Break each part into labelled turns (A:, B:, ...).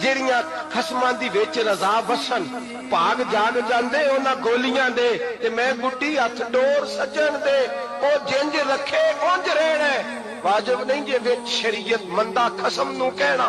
A: ਜਿਹੜੀਆਂ ਖਸਮਾਂ ਦੀ ਵਿੱਚ ਰਜ਼ਾ ਵਸਣ ਭਾਗ ਜਾਗ ਜਾਂਦੇ ਉਹਨਾਂ ਗੋਲੀਆਂ ਦੇ, ਤੇ ਮੈਂ ਗੁੱਡੀ ਹੱਥ ਡੋਰ ਸੱਜਣ ਦੇ, ਉਹ ਜਿੰਜ ਰੱਖੇ ਉੰਜ ਰਹਿਣਾ, ਵਾਜਬ ਨਹੀਂ ਜੇ ਵਿੱਚ ਸ਼ਰੀਅਤ ਮੰਦਾ ਖਸਮ ਨੂੰ ਕਹਿਣਾ।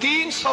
A: 300।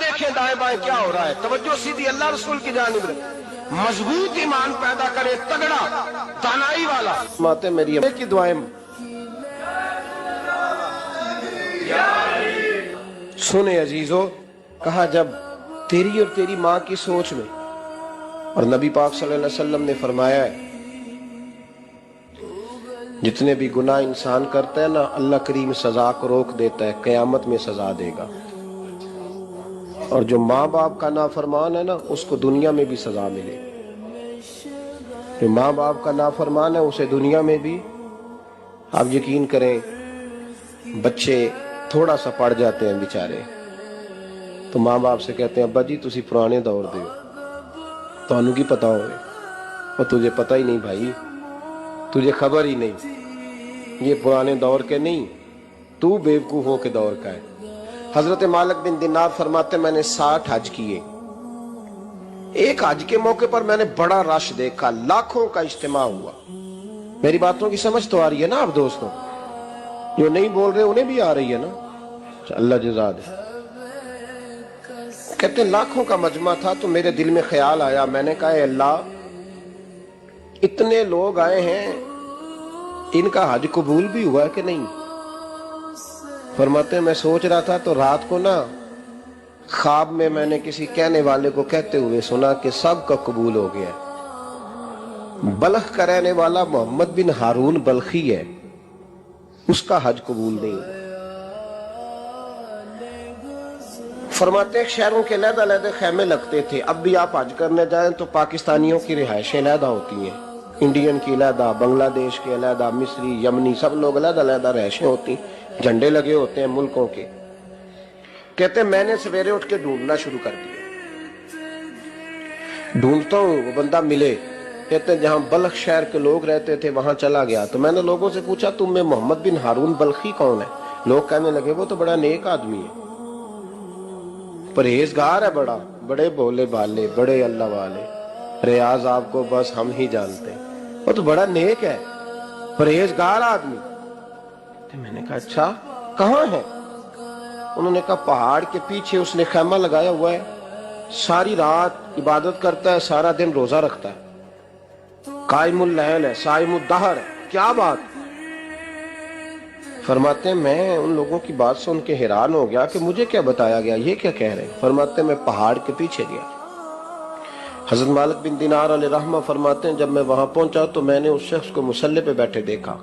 A: دیکھیں دائیں بائیں کیا ہو رہا ہے، توجہ سیدھی اللہ رسول کی جانب رکھیں، مضبوط ایمان پیدا کرے، تگڑا دانائی والا۔ ماتے میری کی دعائیں سنے عزیزو، کہا جب تیری اور تیری ماں کی سوچ میں، اور نبی پاک صلی اللہ علیہ وسلم نے فرمایا ہے جتنے بھی گناہ انسان کرتا ہے نا، اللہ کریم سزا کو روک دیتا ہے، قیامت میں سزا دے گا، اور جو ماں باپ کا نافرمان ہے نا اس کو دنیا میں بھی سزا ملے، جو ماں باپ کا نافرمان ہے اسے دنیا میں بھی۔ آپ یقین کریں بچے تھوڑا سا پڑ جاتے ہیں بیچارے تو ماں باپ سے کہتے ہیں ابا جی تسی پرانے دور دے ہو، تانوں کی پتا ہوئے، اور تجھے پتہ ہی نہیں بھائی، تجھے خبر ہی نہیں، یہ پرانے دور کے نہیں، تو بیوقوفوں کے دور کا ہے۔ حضرت مالک بن دینار فرماتے میں نے 60 حج کیے، ایک حج کے موقع پر میں نے بڑا رش دیکھا، لاکھوں کا اجتماع ہوا۔ میری باتوں کی سمجھ تو آ رہی ہے نا آپ دوستوں؟ جو نہیں بول رہے انہیں بھی آ رہی ہے نا؟ اللہ جزا دے۔ کہتے ہیں لاکھوں کا مجمع تھا تو میرے دل میں خیال آیا، میں نے کہا اے اللہ اتنے لوگ آئے ہیں، ان کا حج قبول بھی ہوا ہے کہ نہیں؟ فرماتے ہیں میں سوچ رہا تھا تو رات کو نا خواب میں نے کسی کہنے والے کو کہتے ہوئے سنا کہ سب کا قبول ہو گیا ہے، بلخ کا رہنے والا محمد بن ہارون بلخی ہے، اس کا حج قبول نہیں۔ فرماتے ہیں شہروں کے علیحدہ علیحدہ خیمے لگتے تھے، اب بھی آپ حج کرنے جائیں تو پاکستانیوں کی رہائشیں علیحدہ ہوتی ہیں، انڈین کی علیحدہ، بنگلہ دیش کے علیحدہ، مصری، یمنی، سب لوگ علیحدہ علیحدہ رہائشیں ہوتی ہیں، جھنڈے لگے ہوتے ہیں ملکوں کے۔ کہتے ہیں میں نے سویرے اٹھ کے ڈھونڈنا شروع کر دیا، ڈھونڈتا ہوں وہ بندہ ملے، کہتے ہیں جہاں بلخ شہر کے لوگ رہتے تھے وہاں چلا گیا تو میں نے لوگوں سے پوچھا تم میں محمد بن ہارون بلخی کون ہے؟ لوگ کہنے لگے وہ تو بڑا نیک آدمی ہے، پرہیزگار ہے، بڑے بولے بالے، بڑے اللہ والے، ریاض آپ کو بس ہم ہی جانتے ہیں، وہ تو بڑا نیک ہے، پرہیزگار آدمی۔ تو میں نے کہا اچھا کہاں ہے؟ انہوں نے کہا پہاڑ کے پیچھے اس نے خیمہ لگایا ہوا ہے، ساری رات عبادت کرتا ہے، سارا دن روزہ رکھتا ہے، قائم اللیل ہے، صائم الدہر ہے۔ کیا بات؟ فرماتے ہیں میں ان لوگوں کی بات سن کے حیران ہو گیا کہ مجھے کیا بتایا گیا، یہ کیا کہہ رہے ہیں؟ فرماتے ہیں میں پہاڑ کے پیچھے گیا۔ حضرت مالک بن دینار علیہ رحمہ فرماتے ہیں جب میں وہاں پہنچا تو میں نے اس شخص کو مصلی پہ بیٹھے دیکھا،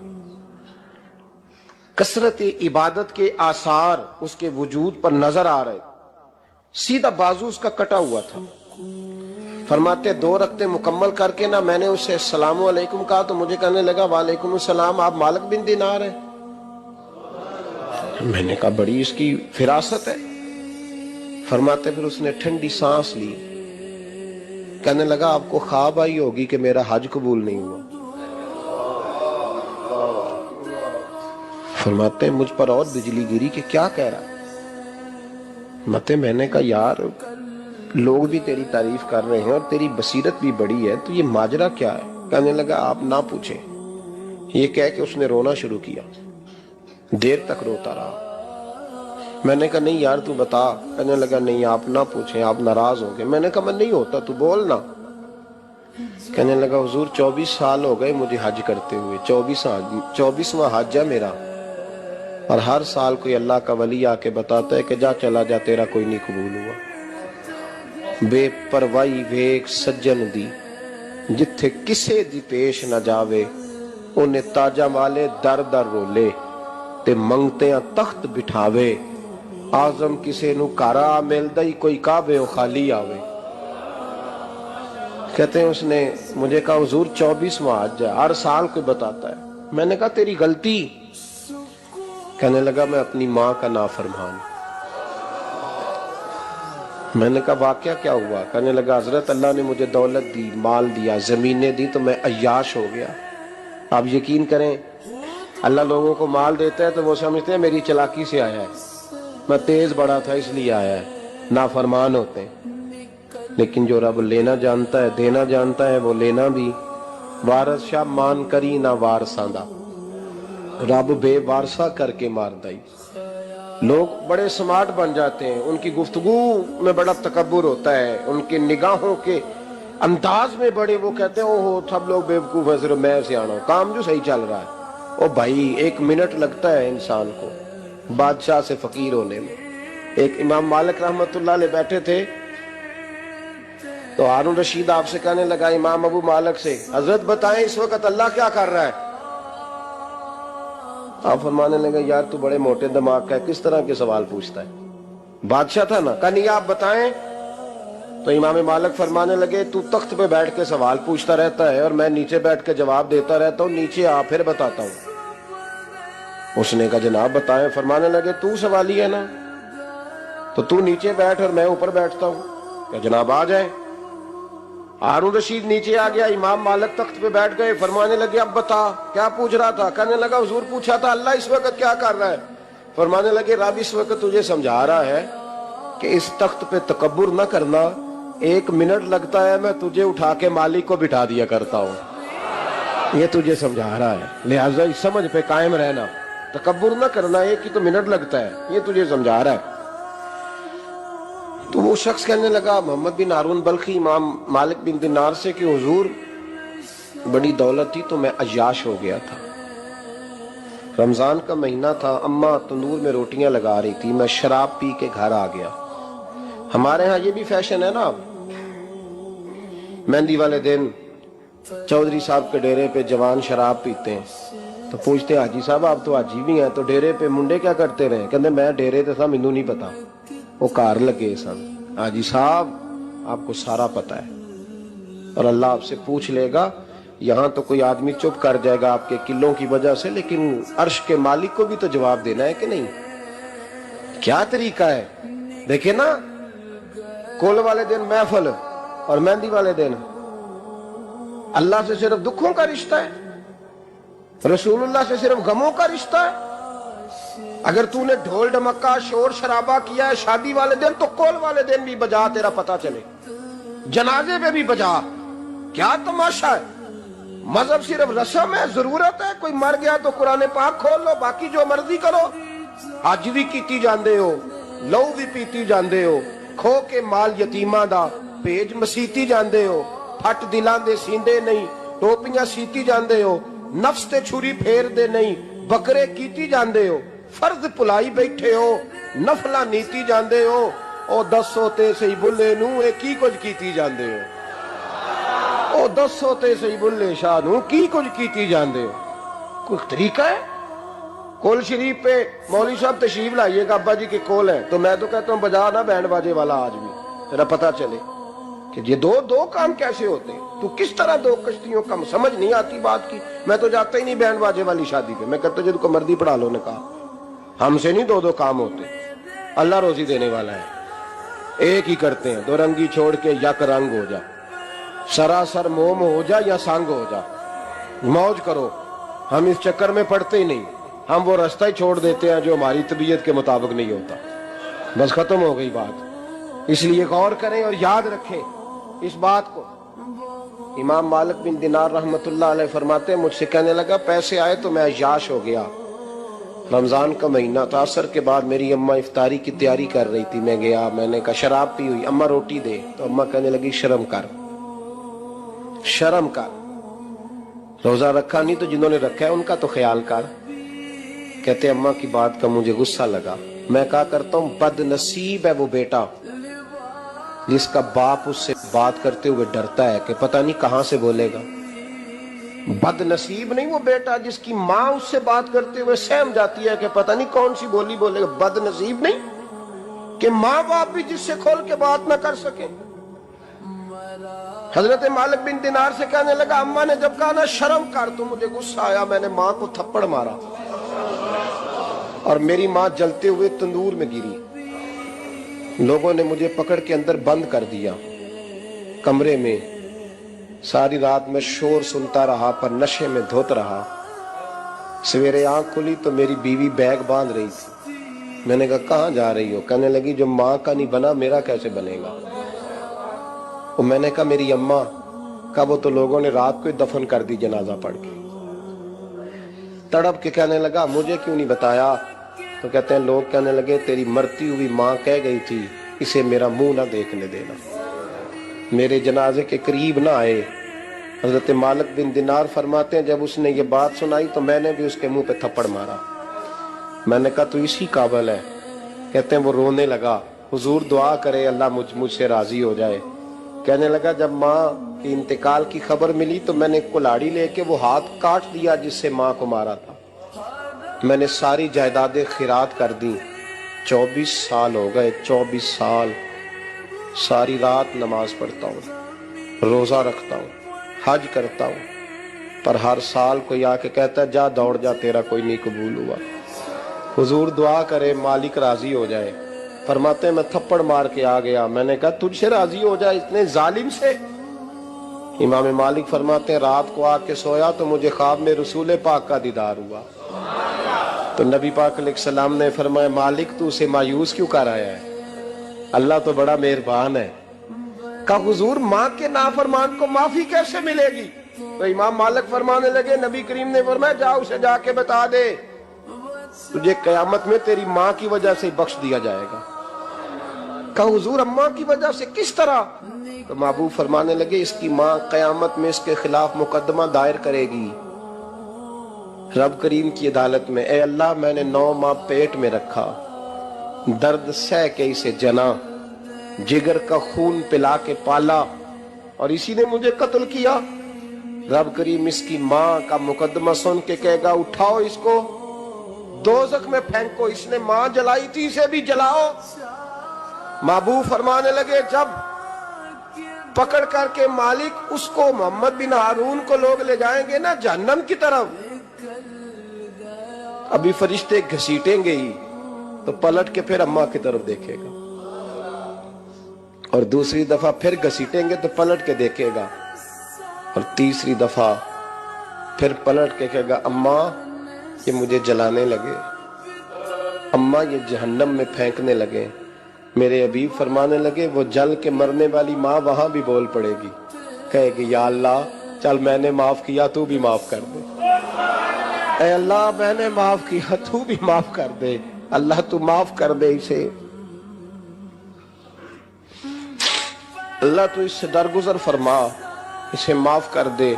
A: کثرت عبادت کے آثار اس کے وجود پر نظر آ رہے، سیدھا بازو اس کا کٹا ہوا تھا۔ فرماتے 2 رکعتیں مکمل کر کے نا میں نے اسے السلام علیکم کہا تو مجھے کہنے لگا وعلیکم السلام، آپ مالک بن دینار ہیں؟ میں نے کہا بڑی اس کی فراست ہے۔ فرماتے پھر اس نے ٹھنڈی سانس لی، کہنے لگا آپ کو خواب آئی ہوگی کہ میرا حج قبول نہیں ہوا۔ فرماتے ہیں مجھ پر اور بجلی گری کہ کیا کہہ رہا۔ فرماتے میں نے کہا یار لوگ بھی تیری تعریف کر رہے ہیں اور تیری بصیرت بھی بڑی ہے تو یہ ماجرا کیا ہے؟ کہنے لگا آپ نہ پوچھیں۔ یہ کہہ کہ اس نے رونا شروع کیا، دیر تک روتا رہا۔ میں نے کہا نہیں یار تو بتا۔ کہنے لگا نہیں آپ نہ پوچھیں، آپ ناراض ہوں گے۔ میں نے کہا میں نہیں ہوتا، تو بولنا۔ کہنے لگا حضور 24 سال ہو گئے مجھے حج کرتے ہوئے، 24واں حج ہے میرا، اور ہر سال کوئی اللہ کا ولی آ کے بتاتا ہے کہ جا چلا جا تیرا کوئی نہیں قبول ہوا۔ بے پروائی ویک سجن دی جتھے کسے دی پیش نہ جاوے، انہیں تاجہ مالے در در رولے تے منگتیاں تخت بٹھاوے، آزم کسے نو کارا ملدا ہی کوئی کعبے و خالی آوے۔ کہتے ہیں اس نے مجھے کہا حضور 24واں حج ہے، ہر سال کوئی بتاتا ہے۔ میں نے کہا تیری غلطی۔ کہنے لگا میں اپنی ماں کا نافرمان۔ میں نے کہا واقعہ کیا ہوا؟ کہنے لگا حضرت اللہ نے مجھے دولت دی، مال دیا، زمینیں دی تو میں عیاش ہو گیا۔ آپ یقین کریں اللہ لوگوں کو مال دیتا ہے تو وہ سمجھتے ہیں میری چلاکی سے آیا ہے، میں تیز بڑا تھا اس لیے آیا ہے، نافرمان ہوتے ہیں۔ لیکن جو رب لینا جانتا ہے، دینا جانتا ہے، وہ لینا بھی۔ وارث شاہ مان کری نہ وارثاں دا، رب بے وارثہ کر کے مار دائی۔ لوگ بڑے سمارٹ بن جاتے ہیں، ان کی گفتگو میں بڑا تکبر ہوتا ہے، ان کے نگاہوں کے انداز میں بڑے، وہ کہتے ہیں اوہ سب لوگ بیوقوف ہیں صرف میں سیانا ہوں، کام جو صحیح چل رہا ہے۔ او بھائی، 1 منٹ لگتا ہے انسان کو بادشاہ سے فقیر ہونے میں۔ ایک امام مالک رحمت اللہ علیہ بیٹھے تھے تو ہارون رشید آپ سے کہنے لگا، امام ابو مالک سے، حضرت بتائیں اس وقت اللہ کیا کر رہا ہے؟ آپ فرمانے لگے، یار تو بڑے موٹے دماغ کا ہے، کس طرح کے سوال پوچھتا ہے؟ بادشاہ تھا نا، کہا نہیں آپ بتائیں۔ تو امام مالک فرمانے لگے، تو تخت پہ بیٹھ کے سوال پوچھتا رہتا ہے اور میں نیچے بیٹھ کے جواب دیتا رہتا ہوں، نیچے آ پھر بتاتا ہوں۔ اس نے کہا جناب بتائیں۔ فرمانے لگے، تو سوالی ہے نا، تو نیچے بیٹھ اور میں اوپر بیٹھتا ہوں۔ کہ جناب آ جائیں۔ ہارون رشید نیچے آ گیا، امام مالک تخت پہ بیٹھ گئے، فرمانے لگے اب بتا کیا پوچھ رہا تھا؟ کہنے لگا حضور پوچھا تھا اللہ اس وقت کیا کر رہا ہے؟ فرمانے لگے رب اس وقت تجھے سمجھا رہا ہے کہ اس تخت پہ تکبر نہ کرنا، 1 منٹ لگتا ہے میں تجھے اٹھا کے مالک کو بٹھا دیا کرتا ہوں، یہ تجھے سمجھا رہا ہے، لہٰذا اس سمجھ پہ قائم رہنا، تکبر نہ کرنا، 1 ہی تو منٹ لگتا ہے، یہ تجھے سمجھا رہا ہے۔ تو وہ شخص کہنے لگا محمد بن ہارون بلخی امام مالک بن دینار سے کہ حضور بڑی دولت تھی تو میں عیاش ہو گیا تھا، رمضان کا مہینہ تھا، اماں تندور میں روٹیاں لگا رہی تھی، میں شراب پی کے گھر آ گیا۔ ہمارے ہاں یہ بھی فیشن ہے نا، مہندی والے دن چودھری صاحب کے ڈیرے پہ جوان شراب پیتے ہیں تو پوچھتے حاجی صاحب آپ تو حاجی بھی ہیں تو ڈیرے پہ منڈے کیا کرتے رہے؟ کہتے میں ڈیرے تے تھا مینوں نہیں پتا، وہ کار لگے سن۔ حاجی صاحب آپ کو سارا پتا ہے اور اللہ آپ سے پوچھ لے گا، یہاں تو کوئی آدمی چپ کر جائے گا آپ کے قلوں کی وجہ سے، لیکن عرش کے مالک کو بھی تو جواب دینا ہے کہ نہیں؟ کیا طریقہ ہے؟ دیکھیں نا، کول والے دن محفل اور مہندی والے دن اللہ سے صرف دکھوں کا رشتہ ہے، رسول اللہ سے صرف غموں کا رشتہ ہے۔ اگر تو نے ڈھول ڈمکا شور شرابہ کیا ہے شادی والے دن تو کول والے دن بھی بجا، تیرا پتا چلے، جنازے پہ بھی بجا، کیا تماشا ہے؟ مذہب صرف رسم ہے، ضرورت ہے، کوئی مر گیا تو قرآن پاک کھول لو، باقی جو مرضی کرو، حج بھی کیتی جاندے ہو، لو بھی پیتی جاندے ہو، کھو کے مال یتیماں دا پیج مسیتی جاندے ہو، پھٹ دلاں دے سیندے نہیں، ٹوپیاں سیتی جاندے ہو، نفس تے چھری پھیر دے نہیں، بکرے کیتی جاندے ہو، فرض پلائی بیٹھے ہو، نفلہ نیتی جاندے ہو، او 10 ہوتے سہی بلے نو اے کی کچھ کیتی جاندے ہو، او 10 ہوتے سہی بلے شاہ نو کی کچھ کیتی جاندے ہو۔ کوئی طریقہ ہے؟ کول شریف پہ مولوی صاحب تشریف لائیے گا، ابا جی کے کول ہیں تو میں تو کہتا ہوں بجا نا بینڈ باجے والا آج بھی، تیرا پتا چلے کہ یہ دو کام کیسے ہوتے ہیں، تو کس طرح 2 کشتیوں کا سمجھ نہیں آتی بات کی۔ میں تو جاتا ہی نہیں بینڈ باجے والی شادی پہ، میں کہتا ہوں جن کو مردی پڑھا لو نے کہا، ہم سے نہیں 2 کام ہوتے، اللہ روزی دینے والا ہے، ایک ہی کرتے ہیں، 2 رنگی چھوڑ کے یک رنگ ہو جا، سراسر موم ہو جا یا سنگ ہو جا، موج کرو۔ ہم اس چکر میں پڑتے ہی نہیں، ہم وہ راستہ ہی چھوڑ دیتے ہیں جو ہماری طبیعت کے مطابق نہیں ہوتا، بس ختم ہو گئی بات۔ اس لیے غور کریں اور یاد رکھیں اس بات کو۔ امام مالک بن دینار رحمت اللہ علیہ فرماتے ہیں مجھ سے کہنے لگا پیسے آئے تو میں عیاش ہو گیا، رمضان کا مہینہ تھا، عصر کے بعد میری اماں افطاری کی تیاری کر رہی تھی، میں گیا، میں نے کہا شراب پی ہوئی، اماں روٹی دے، تو اماں کہنے لگی شرم کر، شرم کر، روزہ رکھا نہیں تو جنہوں نے رکھا ہے ان کا تو خیال کر۔ کہتے اماں کی بات کا مجھے غصہ لگا، میں کہا کرتا ہوں بد نصیب ہے وہ بیٹا جس کا باپ اس سے بات کرتے ہوئے ڈرتا ہے کہ پتہ نہیں کہاں سے بولے گا۔ بد نصیب نہیں وہ بیٹا جس کی ماں اس سے بات کرتے ہوئے سہم جاتی ہے کہ پتہ نہیں کون سی بولی بولے گا۔ بد نصیب نہیں کہ ماں باپ بھی جس سے کھول کے بات نہ کر سکے۔ حضرت مالک بن دینار سے کہنے لگا اماں نے جب کہا نا شرم کر تو مجھے غصہ آیا، میں نے ماں کو تھپڑ مارا اور میری ماں جلتے ہوئے تندور میں گری، لوگوں نے مجھے پکڑ کے اندر بند کر دیا کمرے میں، ساری رات میں شور سنتا رہا پر نشے میں دھوت رہا۔ سویرے آنکھ کھلی تو میری بیوی بیگ باندھ رہی تھی، میں نے کہا کہاں جا رہی ہو؟ کہنے لگی جو ماں کا نہیں بنا میرا کیسے بنے گا؟ اور میں نے کہا میری اماں کا، وہ تو لوگوں نے رات کو ہی دفن کر دی جنازہ پڑھ کے۔ تڑپ کے کہنے لگا مجھے کیوں نہیں بتایا؟ تو کہتے ہیں لوگ کہنے لگے تیری مرتی ہوئی ماں کہہ گئی تھی اسے میرا منہ نہ دیکھنے دینا، میرے جنازے کے قریب نہ آئے۔ حضرت مالک بن دینار فرماتے ہیں جب اس نے یہ بات سنائی تو میں نے بھی اس کے منہ پہ تھپڑ مارا، میں نے کہا تو اسی قابل ہے۔ کہتے ہیں وہ رونے لگا، حضور دعا کرے اللہ مجھ سے راضی ہو جائے۔ کہنے لگا جب ماں کی انتقال کی خبر ملی تو میں نے کلاڑی لے کے وہ ہاتھ کاٹ دیا جس سے ماں کو مارا تھا، میں نے ساری جائیدادیں خیرات کر دی۔ 24 سال ہو گئے، 24 سال ساری رات نماز پڑھتا ہوں، روزہ رکھتا ہوں، حج کرتا ہوں، پر ہر سال کوئی آ کے کہتا ہے جا دوڑ جا تیرا کوئی نہیں قبول ہوا۔ حضور دعا کرے مالک راضی ہو جائے۔ فرماتے ہیں میں تھپڑ مار کے آ گیا، میں نے کہا تجھ سے راضی ہو جائے اتنے ظالم سے؟ امام مالک فرماتے ہیں رات کو آ کے سویا تو مجھے خواب میں رسول پاک کا دیدار ہوا، تو نبی پاک علیہ السلام نے فرمایا مالک تو اسے مایوس کیوں کر آیا ہے، اللہ تو بڑا مہربان ہے۔ کہا حضور ماں کے نافرمان کو معافی کیسے ملے گی؟ تو امام مالک فرمانے لگے نبی کریم نے فرمایا جا اسے جا کے بتا دے تجھے قیامت میں تیری ماں کی وجہ سے بخش دیا جائے گا۔ کہا حضور اماں کی وجہ سے کس طرح؟ تو محبوب فرمانے لگے اس کی ماں قیامت میں اس کے خلاف مقدمہ دائر کرے گی رب کریم کی عدالت میں، اے اللہ میں نے 9 ماہ پیٹ میں رکھا، درد سہ کے اسے جنا، جگر کا خون پلا کے پالا اور اسی نے مجھے قتل کیا۔ رب کریم اس کی ماں کا مقدمہ سن کے کہے گا اٹھاؤ اس کو دوزخ میں پھینکو، اس نے ماں جلائی تھی اسے بھی جلاؤ۔ محبوب فرمانے لگے جب پکڑ کر کے مالک اس کو محمد بن ہارون کو لوگ لے جائیں گے نا جہنم کی طرف، ابھی فرشتے گھسیٹیں گے ہی تو پلٹ کے پھر اماں کی طرف دیکھے گا، اور دوسری دفعہ پھر گھسیٹیں گے تو پلٹ کے دیکھے گا، اور تیسری دفعہ پھر پلٹ کے کہے گا اماں یہ مجھے جلانے لگے، اماں یہ جہنم میں پھینکنے لگے۔ میرے حبیب فرمانے لگے وہ جل کے مرنے والی ماں وہاں بھی بول پڑے گی، کہے گی یا اللہ چل میں نے معاف کیا تو بھی معاف کر دے، اے اللہ میں نے معاف کیا تو بھی معاف کر دے، اللہ تو معاف کر دے اسے، اللہ تو اس سے درگزر فرما، اسے معاف کر دے۔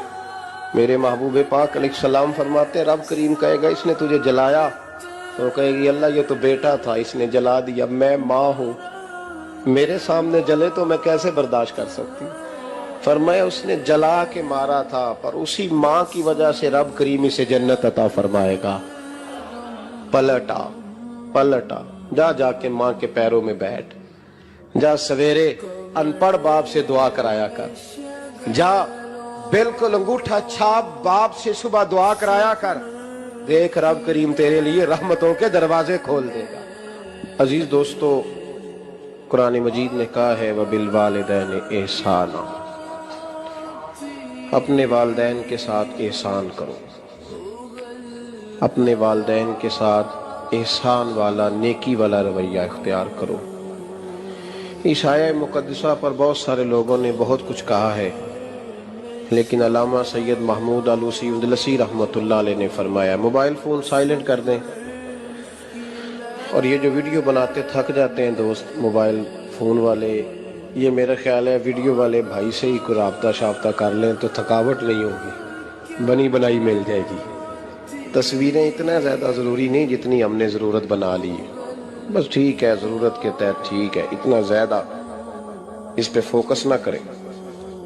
A: میرے محبوب پاک علیہ السلام فرماتے ہیں رب کریم کہے گا اس نے تجھے جلایا، تو کہے گی اللہ یہ تو بیٹا تھا اس نے جلا دیا، میں ماں ہوں میرے سامنے جلے تو میں کیسے برداشت کر سکتی؟ فرمایا اس نے جلا کے مارا تھا پر اسی ماں کی وجہ سے رب کریم اسے جنت عطا فرمائے گا۔ پلٹا جا کے ماں کے پیروں میں بیٹھ، جا سویرے ان پڑھ باپ سے دعا کرایا کر، جا بالکل انگوٹھا چھاپ باپ سے صبح دعا کرایا کر، دیکھ رب کریم تیرے لیے رحمتوں کے دروازے کھول دے گا۔ عزیز دوستو قرآن مجید نے کہا ہے وَبِالْوَالِدَيْنِ احسانا، اپنے والدین کے ساتھ احسان کرو، اپنے والدین کے ساتھ احسان والا نیکی والا رویہ اختیار کرو۔ اس آیہ مقدسہ پر بہت سارے لوگوں نے بہت کچھ کہا ہے، لیکن علامہ سید محمود آلوسی اندلسی رحمۃ اللہ علیہ نے فرمایا موبائل فون سائلنٹ کر دیں، اور یہ جو ویڈیو بناتے تھک جاتے ہیں دوست موبائل فون والے، یہ میرا خیال ہے ویڈیو والے بھائی سے ہی کوئی رابطہ شابطہ کر لیں تو تھکاوٹ نہیں ہوگی، بنی بنائی مل جائے گی۔ تصویریں اتنا زیادہ ضروری نہیں جتنی ہم نے ضرورت بنا لی، بس ٹھیک ہے ضرورت کے تحت ٹھیک ہے، اتنا زیادہ اس پہ فوکس نہ کریں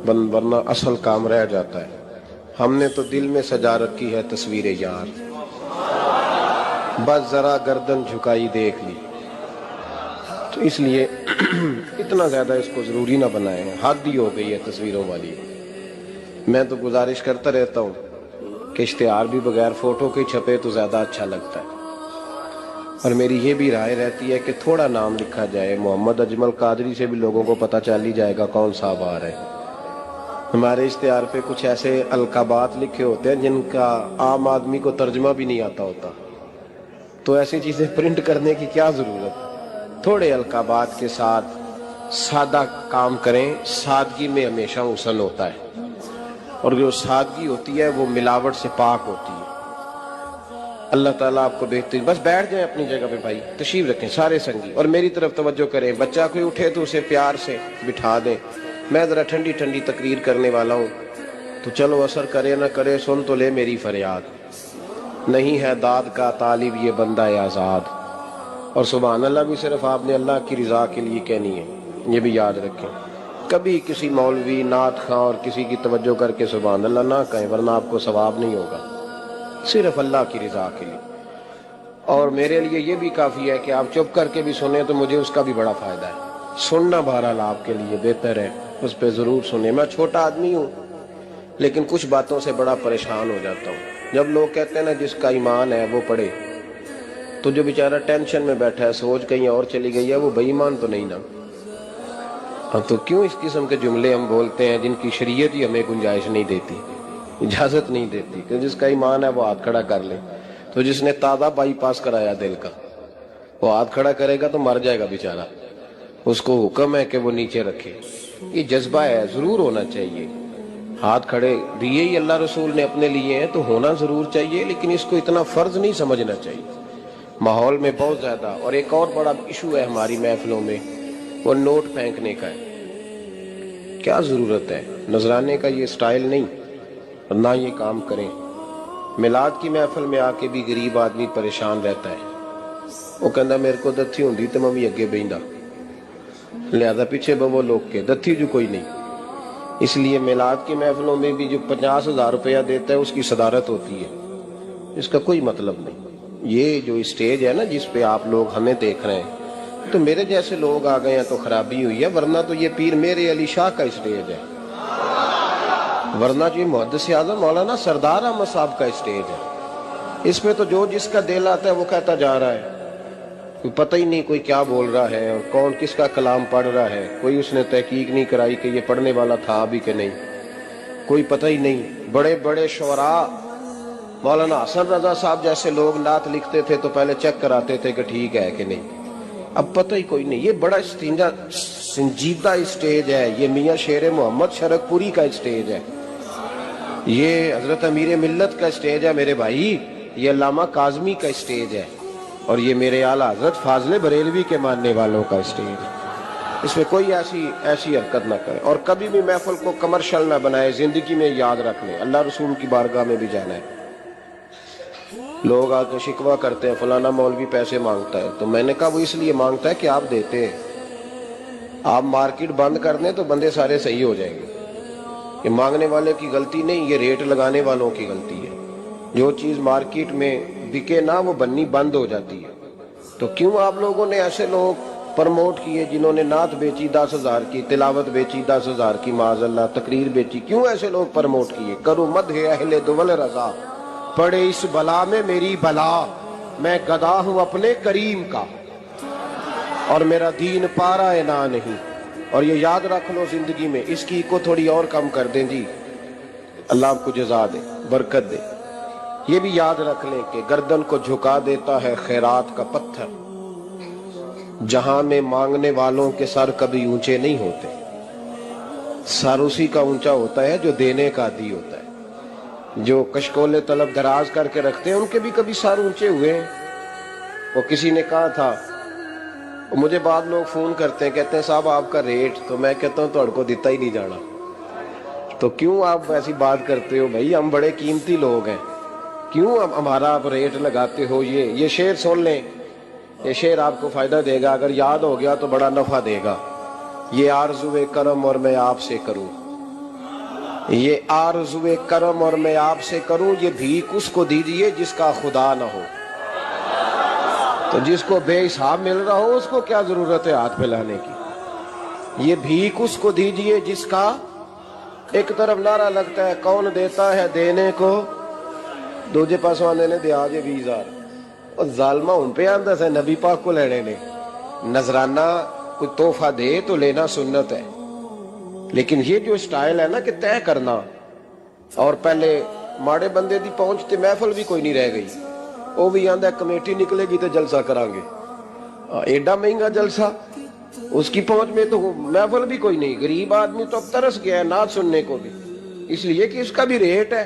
A: ورنہ اصل کام رہ جاتا ہے۔ ہم نے تو دل میں سجا رکھی ہے تصویر یار، بس ذرا گردن جھکائی دیکھ لی، تو اس لیے اتنا زیادہ اس کو ضروری نہ بنائیں، حد ہی ہو گئی ہے تصویروں والی۔ میں تو گزارش کرتا رہتا ہوں کہ اشتہار بھی بغیر فوٹو کے چھپے تو زیادہ اچھا لگتا ہے، اور میری یہ بھی رائے رہتی ہے کہ تھوڑا نام لکھا جائے، محمد اجمل قادری سے بھی لوگوں کو پتہ چل ہی جائے گا کون صاحب آ رہے ہیں۔ ہمارے اشتہار پہ کچھ ایسے القابات لکھے ہوتے ہیں جن کا عام آدمی کو ترجمہ بھی نہیں آتا ہوتا، تو ایسی چیزیں پرنٹ کرنے کی کیا ضرورت؟ تھوڑے القابات کے ساتھ سادہ کام کریں، سادگی میں ہمیشہ حسن ہوتا ہے، اور جو سادگی ہوتی ہے وہ ملاوٹ سے پاک ہوتی ہے۔
B: اللہ تعالیٰ آپ کو بہترین. بس بیٹھ جائیں اپنی جگہ پہ بھائی, تشریف رکھیں سارے سنگی, اور میری طرف توجہ کریں. بچہ کوئی اٹھے تو اسے پیار سے بٹھا دیں. میں ذرا ٹھنڈی ٹھنڈی تقریر کرنے والا ہوں, تو چلو اثر کرے نہ کرے سن تو لے میری فریاد. نہیں ہے داد کا طالب یہ بندہ آزاد. اور سبحان اللہ بھی صرف آپ نے اللہ کی رضا کے لیے کہنی ہے, یہ بھی یاد رکھیں. کبھی کسی مولوی نعت خواں اور کسی کی توجہ کر کے سبحان اللہ نہ کہیں, ورنہ آپ کو ثواب نہیں ہوگا. صرف اللہ کی رضا کے لیے. اور میرے لیے یہ بھی کافی ہے کہ آپ چپ کر کے بھی سنیں تو مجھے اس کا بھی بڑا فائدہ ہے. سننا بہرحال آپ کے لیے بہتر ہے, اس پہ ضرور سنیں. میں چھوٹا آدمی ہوں لیکن کچھ باتوں سے بڑا پریشان ہو جاتا ہوں. جب لوگ کہتے ہیں نا جس کا ایمان ہے وہ پڑھے, تو جو بیچارہ ٹینشن میں بیٹھا ہے, سوچ کہیں اور چلی گئی ہے, وہ بے ایمان تو نہیں نا. ہم تو کیوں اس قسم کے جملے ہم بولتے ہیں جن کی شریعت ہی ہمیں گنجائش نہیں دیتی, اجازت نہیں دیتی کہ جس کا ایمان ہے وہ ہاتھ کھڑا کر لے. تو جس نے تازہ بائی پاس کرایا دل کا, وہ ہاتھ کھڑا کرے گا تو مر جائے گا بیچارہ. اس کو حکم ہے کہ وہ نیچے رکھے. یہ جذبہ ہے, ضرور ہونا چاہیے. ہاتھ کھڑے دیے ہی اللہ رسول نے اپنے لیے ہیں تو ہونا ضرور چاہیے, لیکن اس کو اتنا فرض نہیں سمجھنا چاہیے. ماحول میں بہت زیادہ. اور ایک اور بڑا ایشو ہے ہماری محفلوں میں, وہ نوٹ پھینکنے کا ہے. کیا ضرورت ہے نذرانے کا, یہ سٹائل نہیں, نہ یہ کام کریں. میلاد کی محفل میں آ کے بھی غریب آدمی پریشان رہتا ہے. وہ کہندا میرے کو دتھی ہوندی تے میں بھی اگے بہندا, لہذا پیچھے بو لوگ کے دتھی جو کوئی نہیں. اس لیے میلاد کی محفلوں میں بھی جو 50,000 روپیہ دیتا ہے اس کی صدارت ہوتی ہے, اس کا کوئی مطلب نہیں. یہ جو اسٹیج ہے نا جس پہ آپ لوگ ہمیں دیکھ رہے ہیں, تو میرے جیسے لوگ آ گئے ہیں تو خرابی ہوئی ہے, ورنہ تو یہ پیر میرے علی شاہ کا اسٹیج ہے. ورنہ جو محدث اعظم مولانا سردار احمد صاحب کا اسٹیج ہے. اس پہ تو جو جس کا دل آتا ہے وہ کہتا جا رہا ہے. کوئی پتہ ہی نہیں کوئی کیا بول رہا ہے اور کون کس کا کلام پڑھ رہا ہے. کوئی اس نے تحقیق نہیں کرائی کہ یہ پڑھنے والا تھا بھی کہ نہیں, کوئی پتہ ہی نہیں. بڑے بڑے شعراء, مولانا حسن رضا صاحب جیسے لوگ نعت لکھتے تھے تو پہلے چیک کراتے تھے کہ ٹھیک ہے کہ نہیں. اب پتہ ہی کوئی نہیں. یہ بڑا سنجیدہ اسٹیج ہے. یہ میاں شیر محمد شرک پوری کا اسٹیج ہے, یہ حضرت امیر ملت کا اسٹیج ہے میرے بھائی, یہ علامہ کاظمی کا اسٹیج ہے, اور یہ میرے اعلیٰ حضرت فاضل بریلوی کے ماننے والوں کا اسٹیج. اس میں کوئی ایسی حرکت نہ کرے, اور کبھی بھی محفل کو کمرشل نہ بنائے. زندگی میں یاد رکھ لیں, اللہ رسول کی بارگاہ میں بھی جانا ہے. لوگ آ کے شکوہ کرتے ہیں فلانا مولوی پیسے مانگتا ہے, تو میں نے کہا وہ اس لیے مانگتا ہے کہ آپ دیتے ہیں. آپ مارکیٹ بند کر دیں تو بندے سارے صحیح ہو جائیں گے. یہ مانگنے والے کی غلطی نہیں, یہ ریٹ لگانے والوں کی غلطی ہے. جو چیز مارکیٹ میں بکے نہ وہ بننی بند ہو جاتی ہے. تو کیوں آپ لوگوں نے ایسے لوگ پرموٹ کیے جنہوں نے نعت بیچی 10,000 کی, تلاوت بیچی 10,000 کی, معاذ اللہ تقریر بیچی, کیوں ایسے لوگ پرموٹ کیے؟ کرو مدح اہل دول رضا, پڑے اس بلا میں میری بلا, میں گدا ہوں اپنے کریم کا, اور میرا دین پارا نہ نہیں. اور یہ یاد رکھ لو زندگی میں, اس کی کو تھوڑی اور کم کر دیں جی, اللہ آپ کو جزا دے, برکت دے. یہ بھی یاد رکھ لیں کہ گردن کو جھکا دیتا ہے خیرات کا پتھر, جہاں میں مانگنے والوں کے سر کبھی اونچے نہیں ہوتے. سر اسی کا اونچا ہوتا ہے جو دینے کا عادی ہوتا ہے. جو کشکول طلب دراز کر کے رکھتے ہیں ان کے بھی کبھی سر اونچے ہوئے ہیں. وہ کسی نے کہا تھا, مجھے بعد لوگ فون کرتے ہیں کہتے ہیں صاحب آپ کا ریٹ, تو میں کہتا ہوں توڑ کو دیتا ہی نہیں جانا. تو کیوں آپ ایسی بات کرتے ہو بھائی, ہم بڑے قیمتی لوگ ہیں, کیوں ہمارا آپ ریٹ لگاتے ہو؟ یہ شعر سن لیں, یہ شعر آپ کو فائدہ دے گا, اگر یاد ہو گیا تو بڑا نفع دے گا. یہ آرزو کرم اور میں آپ سے کروں, یہ آرزو کرم اور میں آپ سے کروں, یہ بھیک اس کو دیجئے جس کا خدا نہ ہو. تو جس کو بے حساب مل رہا ہو اس کو کیا ضرورت ہے ہاتھ پھیلانے کی؟ یہ بھیک اس کو دیجئے جس کا, ایک طرف نعرہ لگتا ہے کون دیتا ہے دینے کو, دوجے پاس آنے نے دیا جے 20,000. اور ظالمہ ان پہ آندہ سے نبی پاک کو لینے نے. نذرانہ کوئی تحفہ دے تو لینا سنت ہے, لیکن یہ جو سٹائل ہے نا کہ طے کرنا, اور پہلے ماڑے بندے دی پہنچتے محفل بھی کوئی نہیں رہ گئی. وہ بھی آندہ کمیٹی نکلے گی تو جلسہ کرانگے, ایڈا مہنگا جلسہ, اس کی پہنچ میں تو محفل بھی کوئی نہیں. غریب آدمی تو اب ترس گیا ہے نعت سننے کو بھی, اس لیے کہ اس کا بھی ریٹ ہے.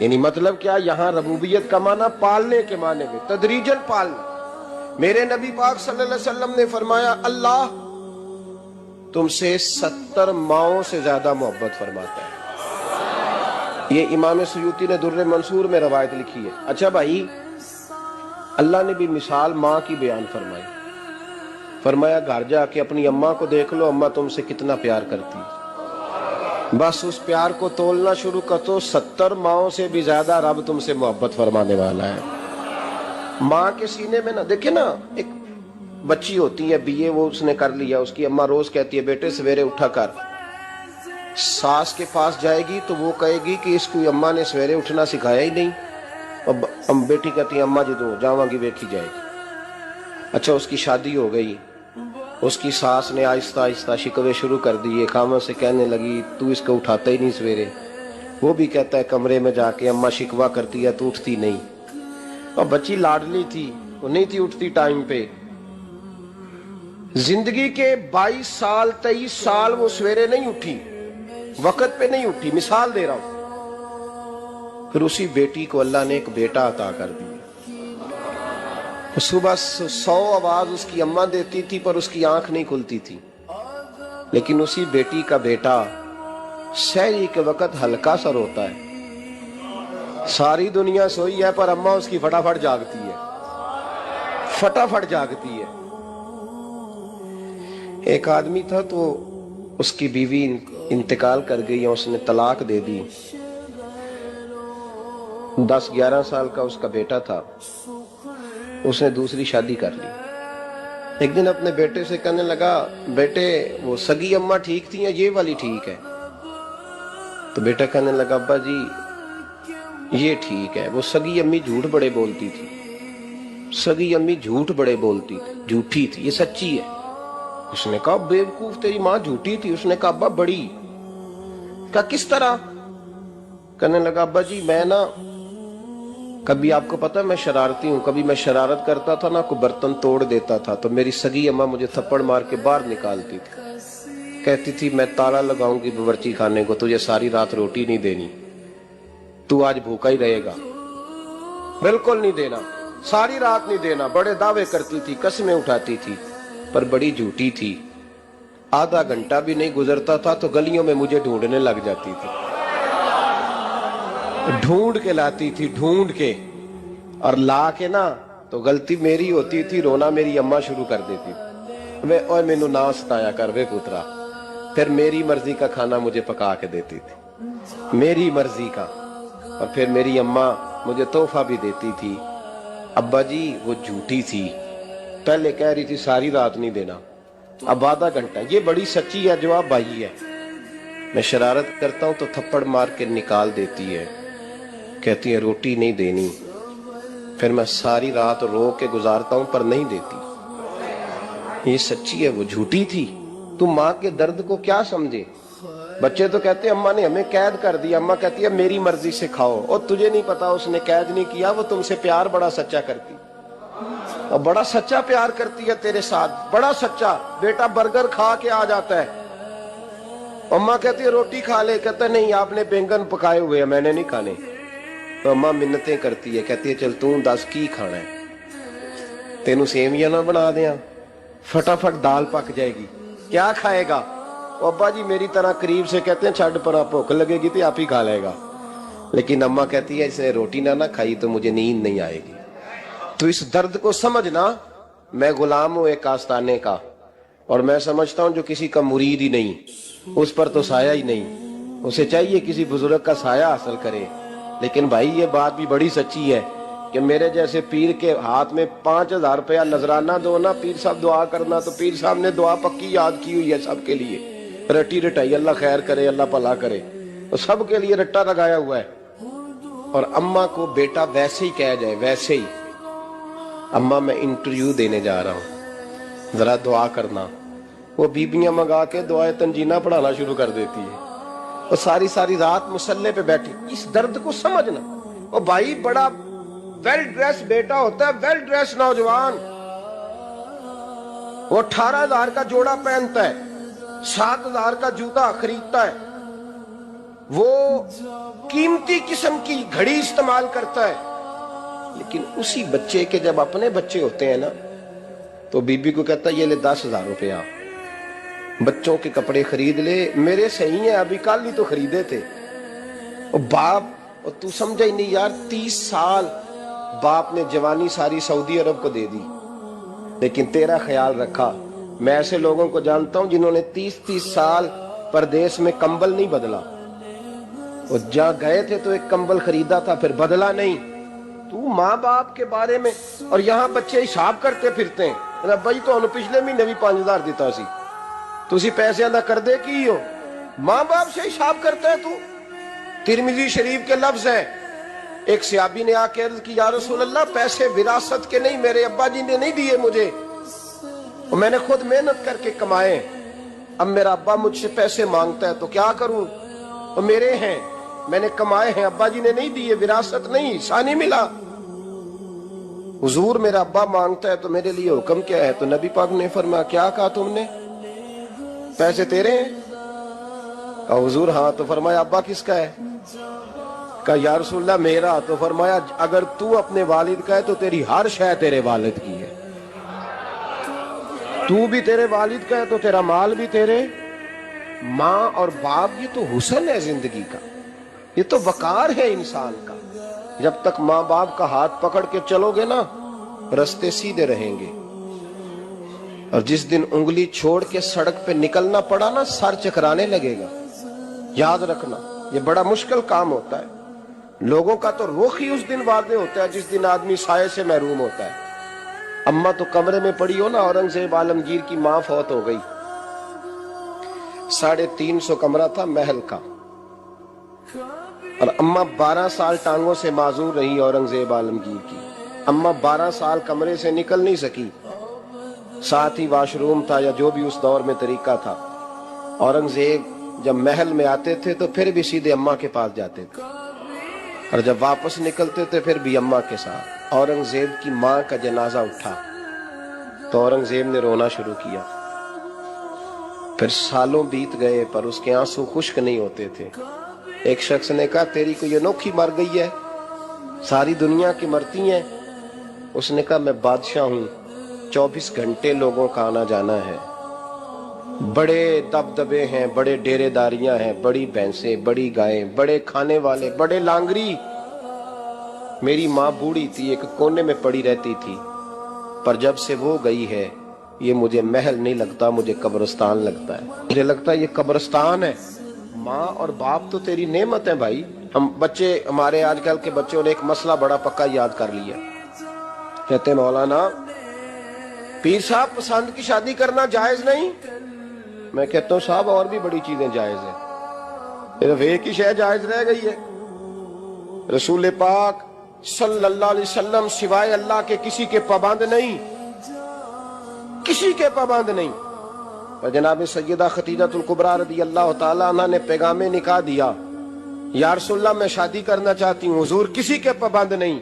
B: یعنی مطلب کیا؟ یہاں ربوبیت کا معنی پالنے کے معنی میں، تدریجن پالنا۔ میرے نبی پاک صلی اللہ علیہ وسلم نے فرمایا اللہ تم سے 70 ماؤں سے زیادہ محبت فرماتا ہے۔ یہ امام سیوطی نے در منصور میں روایت لکھی ہے۔ اچھا بھائی، اللہ نے بھی مثال ماں کی بیان فرمائی، فرمایا گھر جا کے اپنی اماں کو دیکھ لو، اماں تم سے کتنا پیار کرتی ہے، بس اس پیار کو تولنا شروع کر تو 70 ماؤں سے بھی زیادہ رب تم سے محبت فرمانے والا ہے۔ ماں کے سینے میں نا دیکھیں نا، ایک بچی ہوتی ہے BA، وہ اس نے کر لیا، اس کی اماں روز کہتی ہے بیٹے سویرے اٹھا کر، ساس کے پاس جائے گی تو وہ کہے گی کہ اس کو اماں نے سویرے اٹھنا سکھایا ہی نہیں، اب بیٹی کہتی ہے اماں جی تو جاواں گی ویکھی جائے گی۔ اچھا اس کی شادی ہو گئی، اس کی ساس نے آہستہ آہستہ شکوے شروع کر دیے، خامن سے کہنے لگی تو اس کو اٹھاتا ہی نہیں سویرے، وہ بھی کہتا ہے کمرے میں جا کے اماں شکوہ کرتی ہے تو اٹھتی نہیں، اور بچی لاڈلی تھی، وہ نہیں تھی اٹھتی ٹائم پہ۔ زندگی کے 22 سال 23 سال وہ سویرے نہیں اٹھی، وقت پہ نہیں اٹھی، مثال دے رہا ہوں۔ پھر اسی بیٹی کو اللہ نے ایک بیٹا عطا کر دیا۔ صبح 100 آواز اس کی اماں دیتی تھی پر اس کی آنکھ نہیں کھلتی تھی، لیکن اسی بیٹی کا بیٹا سحری کے وقت ہلکا سا روتا ہے، ساری دنیا سوئی ہے پر اماں اس کی فٹافٹ جاگتی ہے، فٹافٹ جاگتی ہے۔ ایک آدمی تھا تو اس کی بیوی انتقال کر گئی، اس نے طلاق دے دی، 10-11 سال کا اس کا بیٹا تھا، اس نے دوسری شادی کر لی۔ ایک دن اپنے بیٹے سے کہنے لگا بیٹے وہ سگی اماں ٹھیک تھی یا یہ والی ٹھیک ہے؟ تو بیٹا کہنے لگا ابا جی یہ ٹھیک ہے، وہ سگی امی جھوٹ بڑے بولتی تھی، سگی امی جھوٹ بڑے بولتی تھی، جھوٹی تھی، یہ سچی ہے۔ اس نے کہا بیوقوف تیری ماں جھوٹی تھی؟ اس نے کہا ابا بڑی۔ کہا کس طرح؟ کہنے لگا ابا جی میں نا کبھی، آپ کو پتا میں شرارتی ہوں، کبھی میں شرارت کرتا تھا نا کوئی برتن توڑ دیتا تھا تو میری سگی اماں مجھے تھپڑ مار کے باہر نکالتی تھی، کہتی تھی میں تالا لگاؤں گی باورچی خانے کو، تجھے ساری رات روٹی نہیں دینی، تو آج بھوکا ہی رہے گا، بالکل نہیں دینا، ساری رات نہیں دینا۔ بڑے دعوے کرتی تھی، قسمیں اٹھاتی تھی، پر بڑی جھوٹی تھی۔ آدھا گھنٹہ بھی نہیں گزرتا تھا تو گلیوں میں مجھے ڈھونڈنے لگ جاتی تھی، ڈھونڈ کے لاتی تھی، ڈھونڈ کے، اور لا کے نا تو غلطی میری ہوتی تھی، رونا میری اماں شروع کر دیتی تھی، وے اوے مینوں نہ ستایا کر وے پترا۔ پھر میری مرضی کا کھانا مجھے پکا کے دیتی تھی، میری مرضی کا، اور پھر میری اماں مجھے تحفہ بھی دیتی تھی۔ ابا جی وہ جھوٹی تھی، پہلے کہہ رہی تھی ساری رات نہیں دینا، اب آدھا گھنٹہ، یہ بڑی سچی ہے جو آپ بھائی ہے، میں شرارت کرتا ہوں تو تھپڑ مار کے نکال دیتی ہے، کہتی ہے روٹی نہیں دینی، پھر میں ساری رات رو کے گزارتا ہوں پر نہیں دیتی، یہ سچی ہے وہ جھوٹی تھی۔ تم ماں کے درد کو کیا سمجھے؟ بچے تو کہتے ہیں اماں نے ہمیں قید کر دیا، اماں کہتی ہے میری مرضی سے کھاؤ، اور تجھے نہیں پتا اس نے قید نہیں کیا، وہ تم سے پیار بڑا سچا کرتی، اور بڑا سچا پیار کرتی ہے تیرے ساتھ، بڑا سچا۔ بیٹا برگر کھا کے آ جاتا ہے، اماں کہتی ہے روٹی کھا لے، کہتا ہے نہیں آپ نے بینگن پکائے ہوئے ہیں میں نے نہیں کھانے، تو اماں منتیں کرتی ہے، کہتی ہے چل توں دس کی کھانا ہے، تینوں سیویاں نہ بنا دیاں، فٹافٹ دال پک جائے گی، کیا کھائے گا؟ ابا جی میری طرح قریب سے کہتے ہیں چھڈ پر بھوک لگے گی تو آپ ہی کھا لے گا، لیکن اماں کہتی ہے اس نے روٹی نہ کھائی تو مجھے نیند نہیں آئے گی۔ تو اس درد کو سمجھنا، میں غلام ہوں ایک آستانے کا، اور میں سمجھتا ہوں جو کسی کا مرید ہی نہیں اس پر تو سایہ ہی نہیں، اسے چاہیے کسی بزرگ کا سایہ حاصل کرے۔ لیکن بھائی یہ بات بھی بڑی سچی ہے کہ میرے جیسے پیر کے ہاتھ میں 5000 روپیہ نذرانہ دو نا، پیر صاحب دعا کرنا، تو پیر صاحب نے دعا پکی یاد کی ہوئی ہے سب کے لیے، رٹی رٹائی، اللہ خیر کرے اللہ بھلا کرے، تو سب کے لیے رٹا لگایا ہوا ہے۔ اور اماں کو بیٹا ویسے ہی کہہ جائے، ویسے ہی اماں میں انٹرویو دینے جا رہا ہوں ذرا دعا کرنا، وہ بیبیاں منگا کے دعائے تنجینہ پڑھانا شروع کر دیتی ہے، وہ ساری ساری رات مسلح پہ بیٹھی۔ اس درد کو سمجھنا، وہ بھائی بڑا ویل ڈریس بیٹا ہوتا ہے، ویل ڈریس نوجوان، وہ 18,000 کا جوڑا پہنتا ہے، 7,000 کا جوتا خریدتا ہے، وہ قیمتی قسم کی گھڑی استعمال کرتا ہے، لیکن اسی بچے کے جب اپنے بچے ہوتے ہیں نا تو بی بی کو کہتا ہے یہ لے 10,000 روپیہ، بچوں کے کپڑے خرید لے، میرے صحیح ہیں ابھی کل ہی تو خریدے تھے۔ اور باپ، اور تو سمجھا ہی نہیں یار، 30 سال باپ نے جوانی ساری سعودی عرب کو دے دی، لیکن تیرا خیال رکھا۔ میں ایسے لوگوں کو جانتا ہوں جنہوں نے 30 سال پردیس میں کمبل نہیں بدلا، اور جہاں گئے تھے تو ایک کمبل خریدا تھا پھر بدلا نہیں۔ تو ماں باپ کے بارے میں، اور یہاں بچے حساب کرتے پھرتے ہیں، بھائی تو انہوں پچھلے مہینے بھی 5,000 دیتا سی، تو اسی پیسے ادا کر دے کی ہو، ماں باپ سے حساب کرتا ہے تو۔ ترمذی شریف کے لفظ ہیں، ایک صحابی نے آ کے عرض کی یا رسول اللہ پیسے وراثت کے نہیں، میرے ابا جی نے نہیں دیے مجھے، اور میں نے خود محنت کر کے کمائے، اب میرا ابا مجھ سے پیسے مانگتا ہے تو کیا کروں، اور میرے ہیں، میں نے کمائے ہیں، ابا جی نے نہیں دیے، وراثت نہیں، حصہ نہیں ملا۔ حضور میرا ابا مانگتا ہے تو میرے لیے حکم کیا ہے؟ تو نبی پاک نے فرمایا کیا کہا تم نے؟ پیسے تیرے ہیں؟ کہا حضور ہاں۔ تو فرمایا ابا کس کا ہے؟ کہا یا رسول اللہ میرا۔ تو فرمایا اگر تو اپنے والد کا ہے تو تیری ہر شے تیرے والد کی ہے، تو بھی تیرے والد کا ہے تو تیرا مال بھی تیرے۔ ماں اور باپ یہ تو حسن ہے زندگی کا، یہ تو وقار ہے انسان کا۔ جب تک ماں باپ کا ہاتھ پکڑ کے چلو گے نا رستے سیدھے رہیں گے، اور جس دن انگلی چھوڑ کے سڑک پہ نکلنا پڑا نا سر چکرانے لگے گا۔ یاد رکھنا یہ بڑا مشکل کام ہوتا ہے۔ لوگوں کا تو رخ ہی اس دن واضح ہوتا ہے جس دن آدمی سائے سے محروم ہوتا ہے۔ اماں تو کمرے میں پڑی ہو نا، اورنگزیب عالمگیر کی ماں فوت ہو گئی، 350 کمرہ تھا محل کا، اور اماں 12 سال ٹانگوں سے معذور رہی اورنگزیب عالمگیر کی۔ اماں 12 سال کمرے سے نکل نہیں سکی، ساتھ ہی واش روم تھا یا جو بھی اس دور میں طریقہ تھا۔ اورنگزیب جب محل میں آتے تھے تو پھر بھی سیدھے اماں کے پاس جاتے تھے، اور جب واپس نکلتے تھے پھر بھی اماں کے ساتھ۔ اورنگزیب کی ماں کا جنازہ اٹھا تو اورنگزیب نے رونا شروع کیا، پھر سالوں بیت گئے پر اس کے آنسو خشک نہیں ہوتے تھے۔ ایک شخص نے کہا تیری کوئی انوکھی مر گئی ہے، ساری دنیا کی مرتی ہیں؟ اس نے کہا میں بادشاہ ہوں، 24 گھنٹے لوگوں کا آنا جانا ہے، بڑے دبدبے ہیں، بڑے ڈیرے داریاں ہیں، بڑی بھینسیں، بڑی گائیں، بڑے کھانے والے، بڑے لانگری۔ میری ماں بوڑھی تھی، ایک کونے میں پڑی رہتی تھی، پر جب سے وہ گئی ہے یہ مجھے محل نہیں لگتا، مجھے قبرستان لگتا ہے، مجھے لگتا ہے یہ قبرستان ہے۔ ماں اور باپ تو تیری نعمت ہے بھائی۔ ہم بچے، ہمارے آج کل کے بچوں نے ایک مسئلہ بڑا پکا یاد کر لیا، کہتے ہیں مولانا پیر صاحب پسند کی شادی کرنا جائز نہیں۔ میں کہتا ہوں صاحب اور بھی بڑی چیزیں جائز ہیں، صرف ایک ہی شے جائز رہ گئی ہے، رسول پاک صلی اللہ علیہ وسلم سوائے اللہ کے کسی کے پابند نہیں، کسی کے پابند نہیں۔ اور جناب سیدہ خدیجہ الکبریٰ رضی اللہ تعالیٰ عنہ نے پیغام نکاح دیا، یا رسول اللہ میں شادی کرنا چاہتی ہوں، حضور کسی کے پابند نہیں۔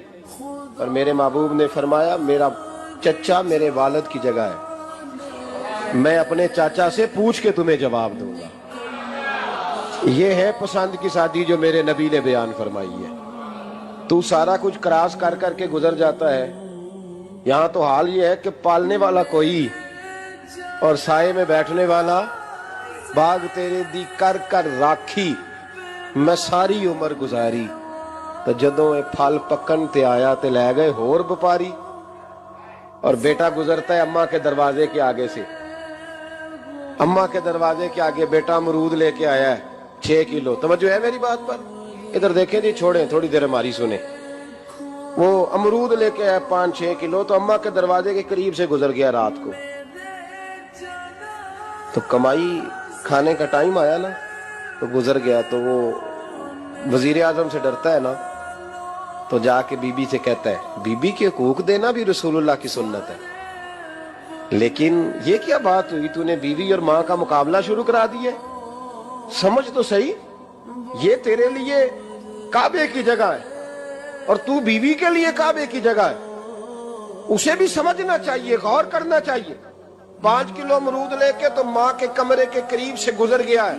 B: اور میرے محبوب نے فرمایا میرا چچا میرے والد کی جگہ ہے، میں اپنے چاچا سے پوچھ کے تمہیں جواب دوں گا۔ یہ ہے پسند کی شادی جو میرے نبی نے بیان فرمائی ہے۔ تو سارا کچھ کراس کر کر کے گزر جاتا ہے، یہاں تو حال یہ ہے کہ پالنے والا کوئی اور سائے میں بیٹھنے والا۔ باغ تیرے دی کر کر راکھی میں ساری عمر گزاری، تو جدوں اے پھل پکن تے آیا تے لے گئے ہور بپاری۔ اور بیٹا گزرتا ہے اماں کے دروازے کے آگے سے، اماں کے دروازے کے آگے بیٹا امرود لے کے آیا ہے 6 کلو۔ توجہ ہے میری بات پر؟ ادھر دیکھیں جی، چھوڑیں تھوڑی دیر ہماری سنیں۔ وہ امرود لے کے آیا 5-6 کلو، تو اماں کے دروازے کے قریب سے گزر گیا رات کو، تو کمائی کھانے کا ٹائم آیا نا تو گزر گیا۔ تو وہ وزیر اعظم سے ڈرتا ہے نا، تو جا کے بی بی سے کہتا ہے بی بی کے حقوق دینا بھی رسول اللہ کی سنت ہے۔ لیکن یہ کیا بات ہوئی، تو نے بیوی اور ماں کا مقابلہ شروع کرا دیا؟ سمجھ تو صحیح، یہ تیرے لیے کعبے کی جگہ ہے اور تو بیوی کے لیے کعبے کی جگہ ہے، اسے بھی سمجھنا چاہیے، غور کرنا چاہیے۔ 5 کلو امرود لے کے تو ماں کے کمرے کے قریب سے گزر گیا ہے،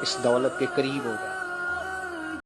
B: اس دولت کے قریب ہو جائے۔